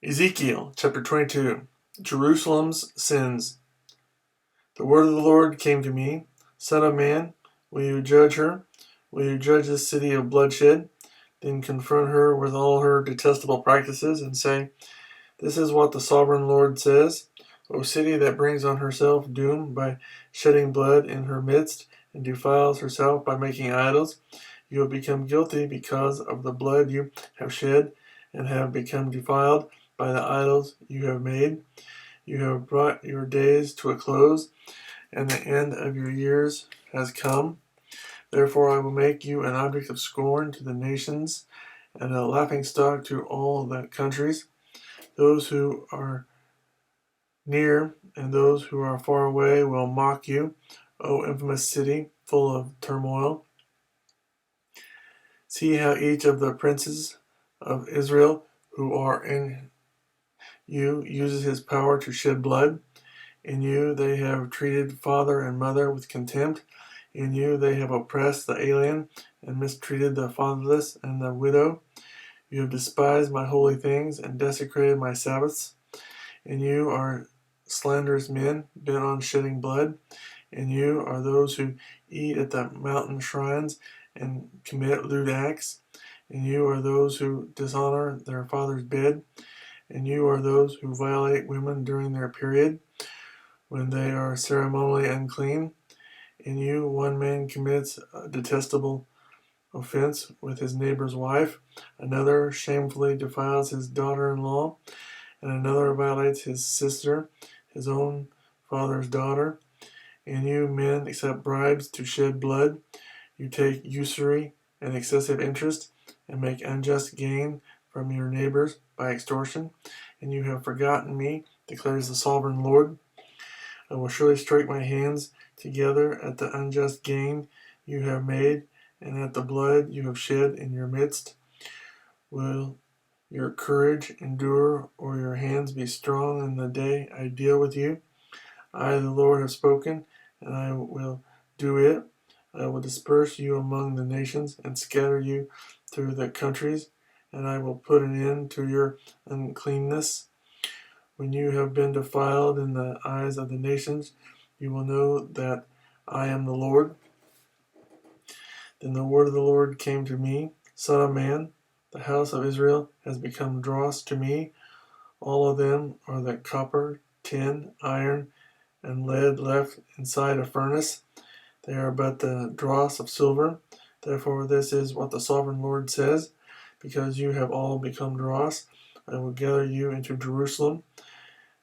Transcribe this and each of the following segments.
Ezekiel chapter 22. Jerusalem's sins. The word of the Lord came to me. Son of man, will you judge her? Will you judge this city of bloodshed? Then confront her with all her detestable practices and say, this is what the sovereign Lord says. O city that brings on herself doom by shedding blood in her midst and defiles herself by making idols, you have become guilty because of the blood you have shed and have become defiled by the idols you have made. You have brought your days to a close, and the end of your years has come. Therefore I will make you an object of scorn to the nations, and a laughingstock to all the countries. Those who are near and those who are far away will mock you, O infamous city, full of turmoil. See how each of the princes of Israel who are in you uses his power to shed blood. In you they have treated father and mother with contempt. In you they have oppressed the alien and mistreated the fatherless and the widow. You have despised my holy things and desecrated my Sabbaths. In you are slanderous men bent on shedding blood. In you are those who eat at the mountain shrines and commit lewd acts. In you are those who dishonor their father's bed. And you are those who violate women during their period, when they are ceremonially unclean. In you one man commits a detestable offense with his neighbor's wife, another shamefully defiles his daughter-in-law, and another violates his sister, his own father's daughter. In you men accept bribes to shed blood. You take usury and excessive interest, and make unjust gain from your neighbors by extortion. And you have forgotten me, declares the sovereign Lord. I will surely strike my hands together at the unjust gain you have made, and at the blood you have shed in your midst. Will your courage endure, or your hands be strong in the day I deal with you? I, the Lord, have spoken, and I will do it. I will disperse you among the nations and scatter you through the countries, and I will put an end to your uncleanness. When you have been defiled in the eyes of the nations, you will know that I am the Lord. Then the word of the Lord came to me, Son of man, the house of Israel has become dross to me. All of them are the copper, tin, iron, and lead left inside a furnace. They are but the dross of silver. Therefore this is what the sovereign Lord says, because you have all become dross, I will gather you into Jerusalem,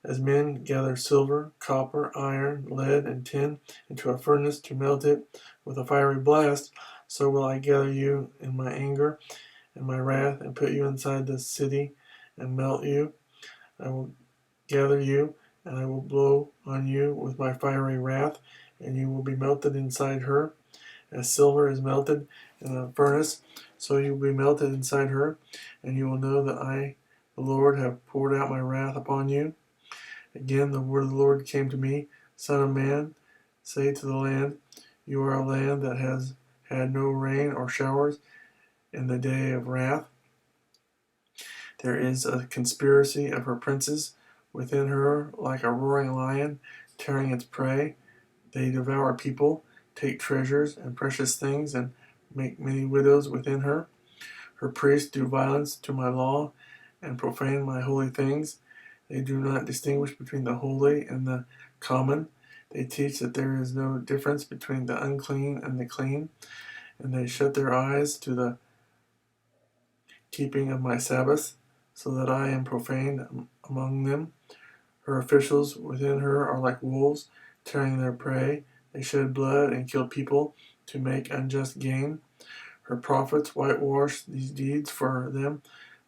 as men gather silver, copper, iron, lead, and tin into a furnace to melt it with a fiery blast, so will I gather you in my anger and my wrath, and put you inside the city and melt you. I will gather you, and I will blow on you with my fiery wrath, and you will be melted inside her. As silver is melted in a furnace, so you will be melted inside her, and you will know that I, the Lord, have poured out my wrath upon you. Again the word of the Lord came to me, Son of man, say to the land, you are a land that has had no rain or showers in the day of wrath. There is a conspiracy of her princes within her, like a roaring lion tearing its prey. They devour people, take treasures and precious things, and make many widows within her. Her priests do violence to my law and profane my holy things. They do not distinguish between the holy and the common. They teach that there is no difference between the unclean and the clean, and they shut their eyes to the keeping of my Sabbaths, so that I am profaned among them. Her officials within her are like wolves, tearing their prey. They shed blood and kill people to make unjust gain. Her prophets whitewash these deeds for them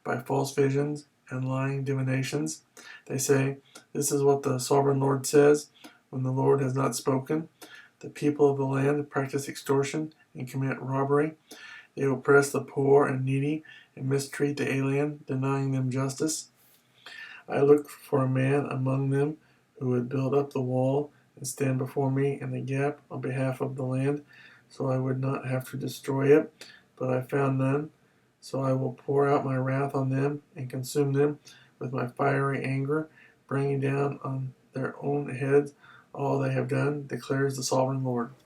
by false visions and lying divinations. They say, this is what the sovereign Lord says, when the Lord has not spoken. The people of the land practice extortion and commit robbery. They oppress the poor and needy and mistreat the alien, denying them justice. I looked for a man among them who would build up the wall and stand before me in the gap on behalf of the land, so I would not have to destroy it, but I found none. So I will pour out my wrath on them and consume them with my fiery anger, bringing down on their own heads all they have done, declares the sovereign Lord.